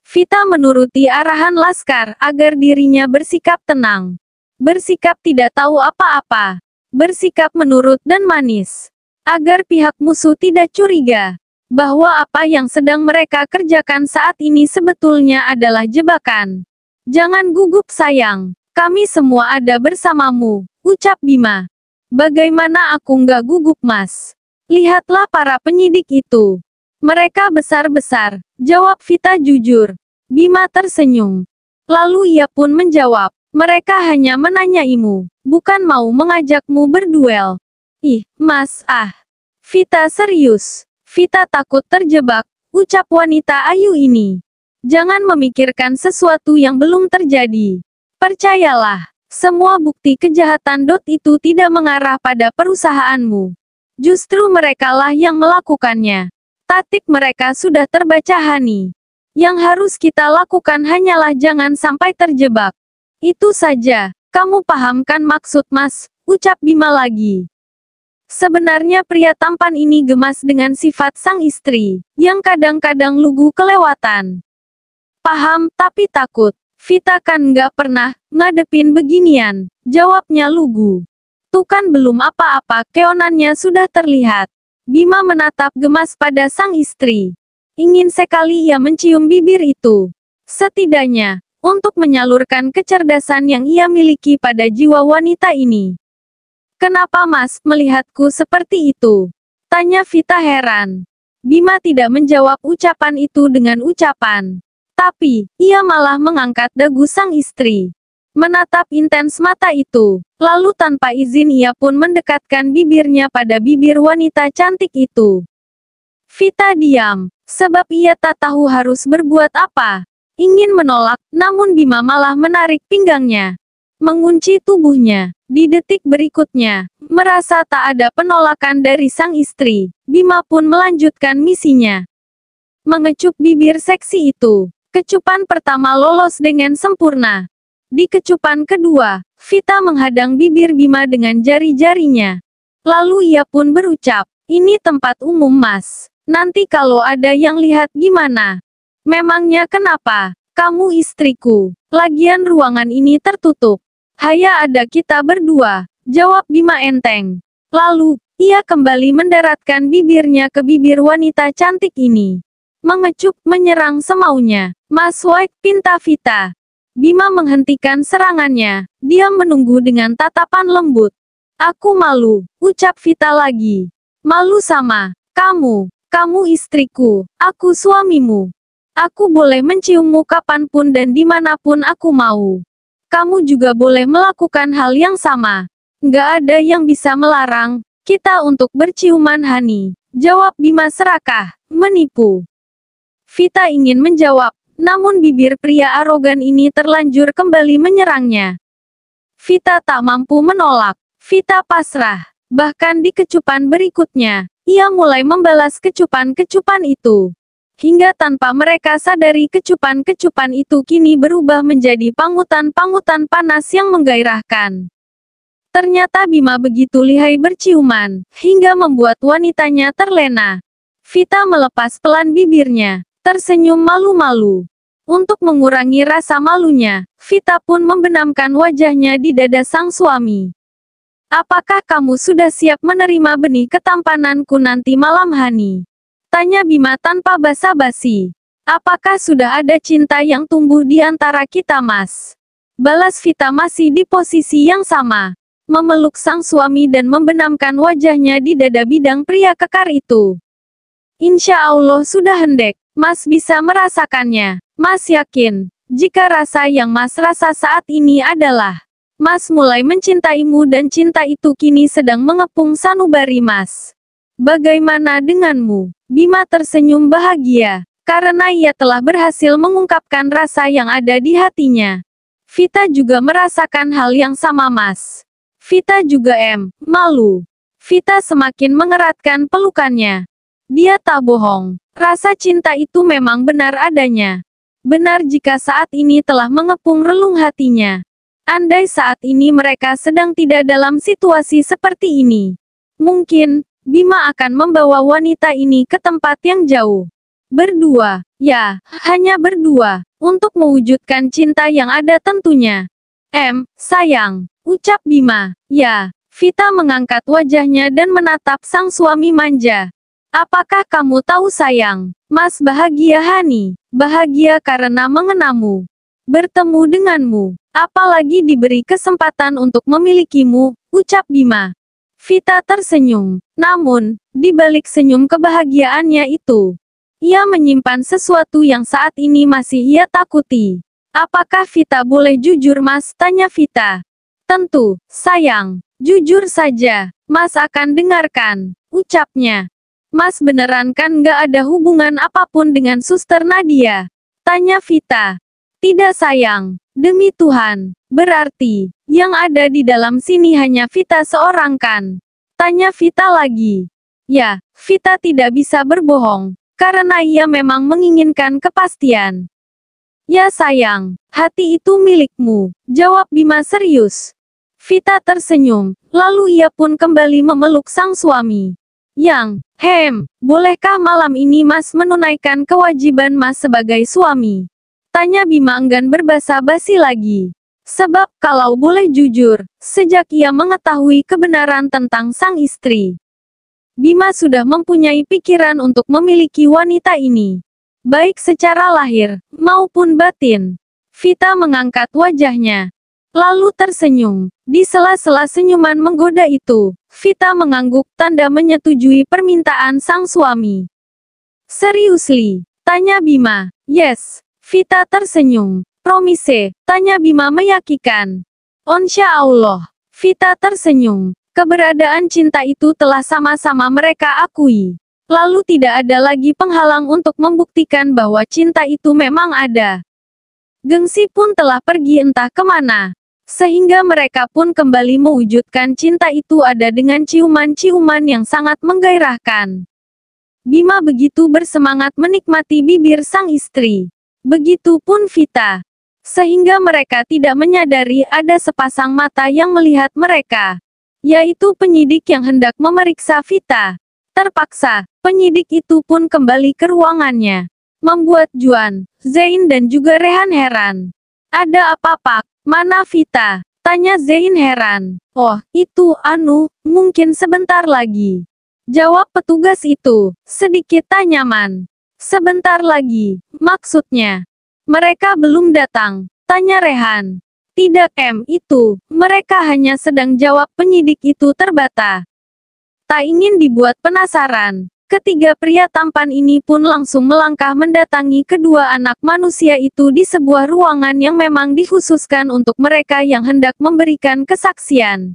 Vita menuruti arahan Laskar agar dirinya bersikap tenang. Bersikap tidak tahu apa-apa. Bersikap menurut dan manis. Agar pihak musuh tidak curiga bahwa apa yang sedang mereka kerjakan saat ini sebetulnya adalah jebakan. Jangan gugup sayang, kami semua ada bersamamu, ucap Bima. Bagaimana aku nggak gugup mas? Lihatlah para penyidik itu. Mereka besar-besar, jawab Vita jujur. Bima tersenyum. Lalu ia pun menjawab, mereka hanya menanyaimu, bukan mau mengajakmu berduel. Ih, mas, Vita serius. Vita takut terjebak, ucap wanita ayu ini. Jangan memikirkan sesuatu yang belum terjadi. Percayalah, semua bukti kejahatan itu tidak mengarah pada perusahaanmu. Justru merekalah yang melakukannya. Taktik mereka sudah terbaca Hani. Yang harus kita lakukan hanyalah jangan sampai terjebak. Itu saja, kamu paham kan maksud mas, ucap Bima lagi. Sebenarnya pria tampan ini gemas dengan sifat sang istri, yang kadang-kadang lugu kelewatan. Paham, tapi takut. Vita kan nggak pernah ngadepin beginian, jawabnya lugu. Tuh kan belum apa-apa, keonannya sudah terlihat. Bima menatap gemas pada sang istri. Ingin sekali ia mencium bibir itu. Setidaknya, untuk menyalurkan kecerdasan yang ia miliki pada jiwa wanita ini. Kenapa mas melihatku seperti itu? Tanya Vita heran. Bima tidak menjawab ucapan itu dengan ucapan. Tapi, ia malah mengangkat dagu sang istri. Menatap intens mata itu. Lalu tanpa izin ia pun mendekatkan bibirnya pada bibir wanita cantik itu. Vita diam. Sebab ia tak tahu harus berbuat apa. Ingin menolak, namun Bima malah menarik pinggangnya. Mengunci tubuhnya. Di detik berikutnya, merasa tak ada penolakan dari sang istri, Bima pun melanjutkan misinya. Mengecup bibir seksi itu. Kecupan pertama lolos dengan sempurna. Di kecupan kedua, Vita menghadang bibir Bima dengan jari-jarinya. Lalu ia pun berucap, ini tempat umum mas. Nanti kalau ada yang lihat gimana? Memangnya kenapa? Kamu istriku. Lagian ruangan ini tertutup. Hanya ada kita berdua, jawab Bima enteng. Lalu, ia kembali mendaratkan bibirnya ke bibir wanita cantik ini. Mengecup, menyerang semaunya. Mas White, pinta Vita. Bima menghentikan serangannya. Dia menunggu dengan tatapan lembut. Aku malu, ucap Vita lagi. Malu sama kamu. Kamu istriku, aku suamimu. Aku boleh menciummu kapanpun dan dimanapun aku mau. Kamu juga boleh melakukan hal yang sama. Nggak ada yang bisa melarang kita untuk berciuman Hani, jawab Bima serakah, menipu. Vita ingin menjawab, namun bibir pria arogan ini terlanjur kembali menyerangnya. Vita tak mampu menolak. Vita pasrah. Bahkan di kecupan berikutnya, ia mulai membalas kecupan-kecupan itu. Hingga tanpa mereka sadari kecupan-kecupan itu kini berubah menjadi pangutan-pangutan panas yang menggairahkan. Ternyata Bima begitu lihai berciuman, hingga membuat wanitanya terlena. Vita melepas pelan bibirnya, tersenyum malu-malu. Untuk mengurangi rasa malunya, Vita pun membenamkan wajahnya di dada sang suami. Apakah kamu sudah siap menerima benih ketampananku nanti malam Hani? Tanya Bima tanpa basa-basi. Apakah sudah ada cinta yang tumbuh di antara kita mas? Balas Vita masih di posisi yang sama. Memeluk sang suami dan membenamkan wajahnya di dada bidang pria kekar itu. Insya Allah sudah hendek, mas bisa merasakannya. Mas yakin, jika rasa yang mas rasa saat ini adalah mas mulai mencintaimu dan cinta itu kini sedang mengepung sanubari mas. Bagaimana denganmu? Bima tersenyum bahagia, karena ia telah berhasil mengungkapkan rasa yang ada di hatinya. Vita juga merasakan hal yang sama mas. Vita juga malu. Vita semakin mengeratkan pelukannya. Dia tak bohong, rasa cinta itu memang benar adanya. Benar jika saat ini telah mengepung relung hatinya. Andai saat ini mereka sedang tidak dalam situasi seperti ini, mungkin Bima akan membawa wanita ini ke tempat yang jauh. Berdua, ya, hanya berdua, untuk mewujudkan cinta yang ada tentunya. Sayang, ucap Bima. Ya, Vita mengangkat wajahnya dan menatap sang suami manja. Apakah kamu tahu sayang, Mas bahagia Hani, bahagia karena mengenamu, bertemu denganmu, apalagi diberi kesempatan untuk memilikimu, ucap Bima. Vita tersenyum, namun, di balik senyum kebahagiaannya itu, ia menyimpan sesuatu yang saat ini masih ia takuti. Apakah Vita boleh jujur Mas? Tanya Vita. Tentu, sayang, jujur saja, Mas akan dengarkan, ucapnya. Mas beneran kan nggak ada hubungan apapun dengan Suster Nadia? Tanya Vita. Tidak sayang, demi Tuhan, berarti, yang ada di dalam sini hanya Vita seorang kan? Tanya Vita lagi. Ya, Vita tidak bisa berbohong, karena ia memang menginginkan kepastian. Ya sayang, hati itu milikmu, jawab Bima serius. Vita tersenyum, lalu ia pun kembali memeluk sang suami. Bolehkah malam ini Mas menunaikan kewajiban Mas sebagai suami? Tanya Bima enggan berbasa-basi lagi. Sebab kalau boleh jujur, sejak ia mengetahui kebenaran tentang sang istri, Bima sudah mempunyai pikiran untuk memiliki wanita ini. Baik secara lahir, maupun batin. Vita mengangkat wajahnya. Lalu tersenyum. Di sela-sela senyuman menggoda itu, Vita mengangguk tanda menyetujui permintaan sang suami. Seriously? Tanya Bima. Yes. Vita tersenyum. Promise? Tanya Bima meyakinkan. Insya Allah. Vita tersenyum. Keberadaan cinta itu telah sama-sama mereka akui. Lalu tidak ada lagi penghalang untuk membuktikan bahwa cinta itu memang ada. Gengsi pun telah pergi entah kemana. Sehingga mereka pun kembali mewujudkan cinta itu ada dengan ciuman-ciuman yang sangat menggairahkan. Bima begitu bersemangat menikmati bibir sang istri. Begitupun Vita. Sehingga mereka tidak menyadari ada sepasang mata yang melihat mereka. Yaitu penyidik yang hendak memeriksa Vita. Terpaksa, penyidik itu pun kembali ke ruangannya. Membuat Juan, Zain dan juga Rehan heran. Ada apa Pak? Mana Vita? Tanya Zain heran. Oh, itu, mungkin sebentar lagi. Jawab petugas itu, sedikit tak nyaman. Sebentar lagi, maksudnya. Mereka belum datang, tanya Rehan. Tidak itu, mereka hanya sedang jawab penyidik itu terbata. Tak ingin dibuat penasaran, ketiga pria tampan ini pun langsung melangkah mendatangi kedua anak manusia itu di sebuah ruangan yang memang dikhususkan untuk mereka yang hendak memberikan kesaksian.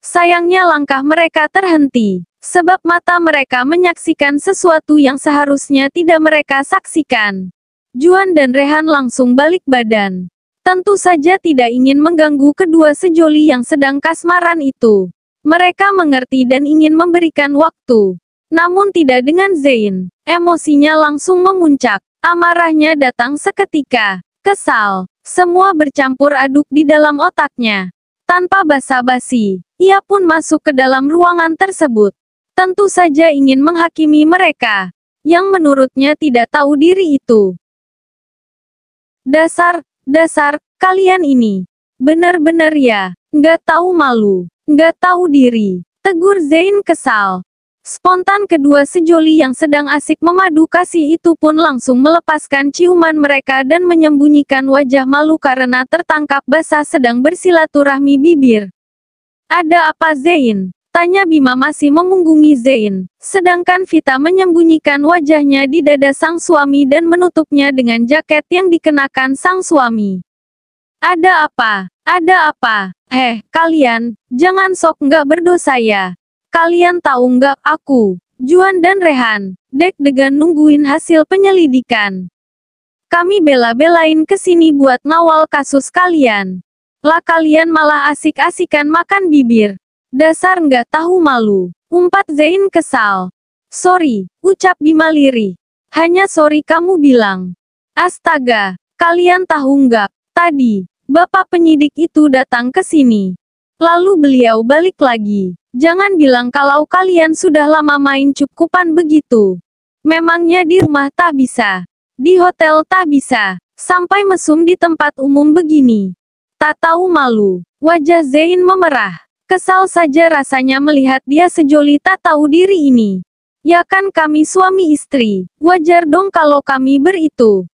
Sayangnya langkah mereka terhenti, sebab mata mereka menyaksikan sesuatu yang seharusnya tidak mereka saksikan. Juan dan Rehan langsung balik badan. Tentu saja tidak ingin mengganggu kedua sejoli yang sedang kasmaran itu. Mereka mengerti dan ingin memberikan waktu. Namun tidak dengan Zain. Emosinya langsung memuncak. Amarahnya datang seketika. Kesal. Semua bercampur aduk di dalam otaknya. Tanpa basa-basi, ia pun masuk ke dalam ruangan tersebut. Tentu saja ingin menghakimi mereka. Yang menurutnya tidak tahu diri itu. Dasar, kalian ini. Benar-benar ya, nggak tahu malu. Nggak tahu diri, tegur Zain kesal. Spontan kedua sejoli yang sedang asik memadu kasih itu pun langsung melepaskan ciuman mereka dan menyembunyikan wajah malu karena tertangkap basah sedang bersilaturahmi bibir. Ada apa Zain? Tanya Bima masih memunggungi Zain, sedangkan Vita menyembunyikan wajahnya di dada sang suami dan menutupnya dengan jaket yang dikenakan sang suami. Ada apa? Ada apa? Kalian, jangan sok nggak berdosa ya. Kalian tahu nggak aku, Juan dan Rehan, deg-degan nungguin hasil penyelidikan. Kami bela-belain kesini buat ngawal kasus kalian. Lah kalian malah asik-asikan makan bibir. Dasar nggak tahu malu, umpat Zain kesal. Sorry, ucap Bima lirih. Hanya sorry kamu bilang. Astaga, kalian tahu nggak? Tadi, Bapak penyidik itu datang ke sini. Lalu beliau balik lagi. Jangan bilang kalau kalian sudah lama main cukupan begitu. Memangnya di rumah tak bisa? Di hotel tak bisa? Sampai mesum di tempat umum begini. Tak tahu malu. Wajah Zein memerah. Kesal saja rasanya melihat dia sejoli tak tahu diri ini. Ya kan kami suami istri. Wajar dong kalau kami beritu.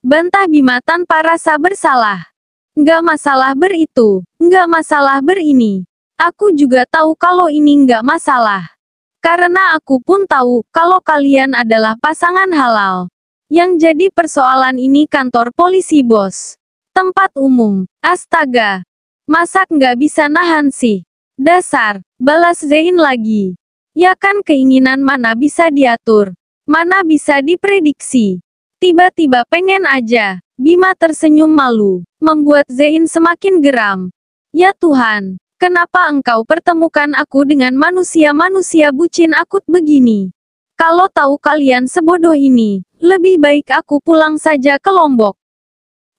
Bantah Bima tanpa rasa bersalah. Nggak masalah beritu. Nggak masalah berini. Aku juga tahu kalau ini nggak masalah. Karena aku pun tahu kalau kalian adalah pasangan halal. Yang jadi persoalan ini kantor polisi bos. Tempat umum. Astaga. Masak nggak bisa nahan sih. Dasar. Balas Zein lagi. Ya kan keinginan mana bisa diatur. Mana bisa diprediksi. Tiba-tiba pengen aja. Bima tersenyum malu. Membuat Zein semakin geram. Ya Tuhan. Kenapa engkau pertemukan aku dengan manusia-manusia bucin akut begini? Kalau tahu kalian sebodoh ini, lebih baik aku pulang saja ke Lombok.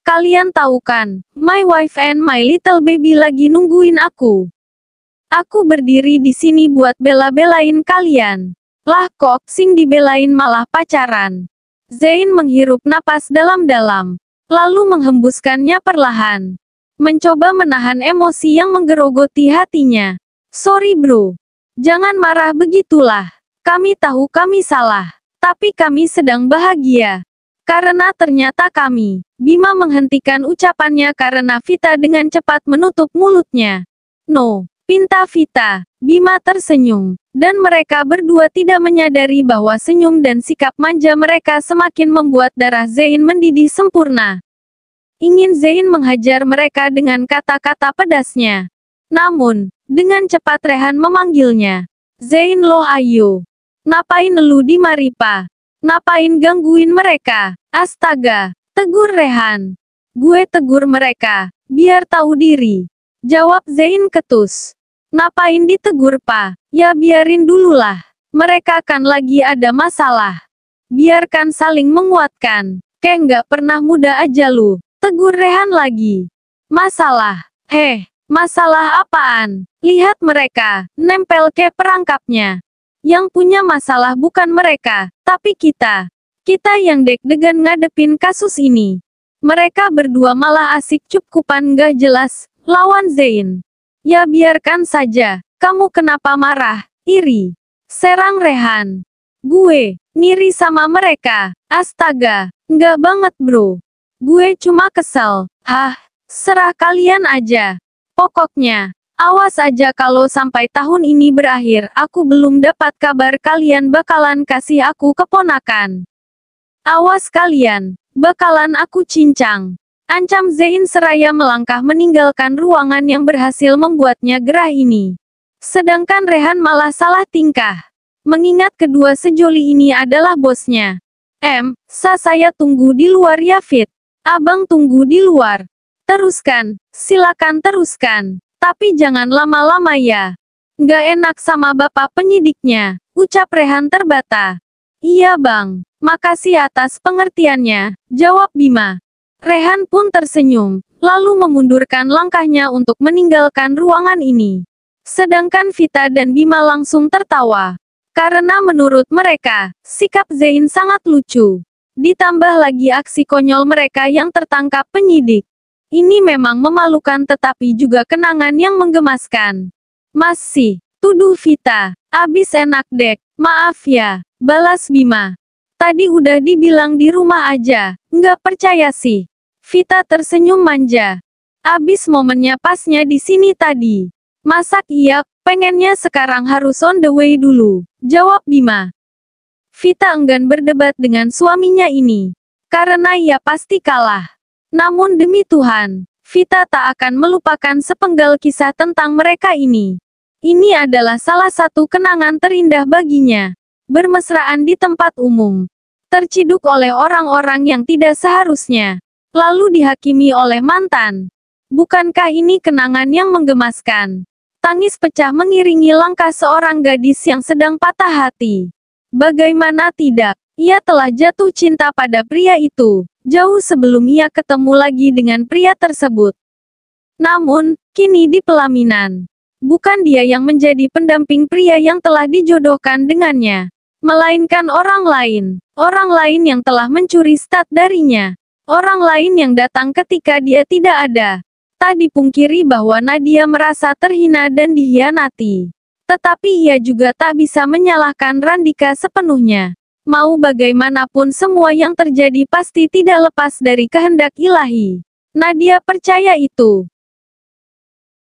Kalian tahu kan, my wife and my little baby lagi nungguin aku. Aku berdiri di sini buat bela-belain kalian. Lah kok, sing dibelain malah pacaran. Zein menghirup napas dalam-dalam, lalu menghembuskannya perlahan. Mencoba menahan emosi yang menggerogoti hatinya. Sorry bro. Jangan marah begitulah. Kami tahu kami salah. Tapi kami sedang bahagia. Karena ternyata kami. Bima menghentikan ucapannya karena Vita dengan cepat menutup mulutnya. No. Pinta Vita. Bima tersenyum. Dan mereka berdua tidak menyadari bahwa senyum dan sikap manja mereka semakin membuat darah Zein mendidih sempurna. Ingin Zein menghajar mereka dengan kata-kata pedasnya. Namun, dengan cepat Rehan memanggilnya. Zein loh ayo. Ngapain lu di Maripa? Ngapain gangguin mereka? Astaga, tegur Rehan. Gue tegur mereka, biar tahu diri. Jawab Zein ketus. Ngapain ditegur pa? Ya biarin dululah. Mereka kan lagi ada masalah. Biarkan saling menguatkan. Kayak nggak pernah muda aja lu. Tegur Rehan lagi. Masalah? Masalah apaan? Lihat mereka, nempel ke perangkapnya. Yang punya masalah bukan mereka, tapi kita. Kita yang deg-degan ngadepin kasus ini. Mereka berdua malah asik cukupan gak jelas, lawan Zein. Ya biarkan saja, kamu kenapa marah, iri? Serang Rehan. Gue, ngiri sama mereka, astaga, nggak banget bro. Gue cuma kesel. Serah kalian aja. Pokoknya, awas aja kalau sampai tahun ini berakhir aku belum dapat kabar kalian bakalan kasih aku keponakan. Awas kalian, bakalan aku cincang. Ancam Zein seraya melangkah meninggalkan ruangan yang berhasil membuatnya gerah ini. Sedangkan Rehan malah salah tingkah. Mengingat kedua sejoli ini adalah bosnya. Saya tunggu di luar ya Fit. Abang tunggu di luar. Teruskan, silakan teruskan. Tapi jangan lama-lama ya. Nggak enak sama bapak penyidiknya, ucap Rehan terbata. Iya bang, makasih atas pengertiannya, jawab Bima. Rehan pun tersenyum, lalu memundurkan langkahnya untuk meninggalkan ruangan ini. Sedangkan Vita dan Bima langsung tertawa. Karena menurut mereka, sikap Zein sangat lucu. Ditambah lagi aksi konyol mereka yang tertangkap penyidik. Ini memang memalukan tetapi juga kenangan yang menggemaskan. Masih, tuduh Vita. Abis enak dek, maaf ya, balas Bima. Tadi udah dibilang di rumah aja, nggak percaya sih. Vita tersenyum manja. Abis momennya pasnya di sini tadi. Masak iya, pengennya sekarang harus on the way dulu, jawab Bima. Vita enggan berdebat dengan suaminya ini. Karena ia pasti kalah. Namun demi Tuhan, Vita tak akan melupakan sepenggal kisah tentang mereka ini. Ini adalah salah satu kenangan terindah baginya. Bermesraan di tempat umum. Terciduk oleh orang-orang yang tidak seharusnya. Lalu dihakimi oleh mantan. Bukankah ini kenangan yang menggemaskan? Tangis pecah mengiringi langkah seorang gadis yang sedang patah hati. Bagaimana tidak, ia telah jatuh cinta pada pria itu, jauh sebelum ia ketemu lagi dengan pria tersebut. Namun, kini di pelaminan. Bukan dia yang menjadi pendamping pria yang telah dijodohkan dengannya. Melainkan orang lain. Orang lain yang telah mencuri stat darinya. Orang lain yang datang ketika dia tidak ada. Tak dipungkiri bahwa Nadia merasa terhina dan dikhianati. Tetapi ia juga tak bisa menyalahkan Randika sepenuhnya. Mau bagaimanapun semua yang terjadi pasti tidak lepas dari kehendak ilahi. Nadia percaya itu.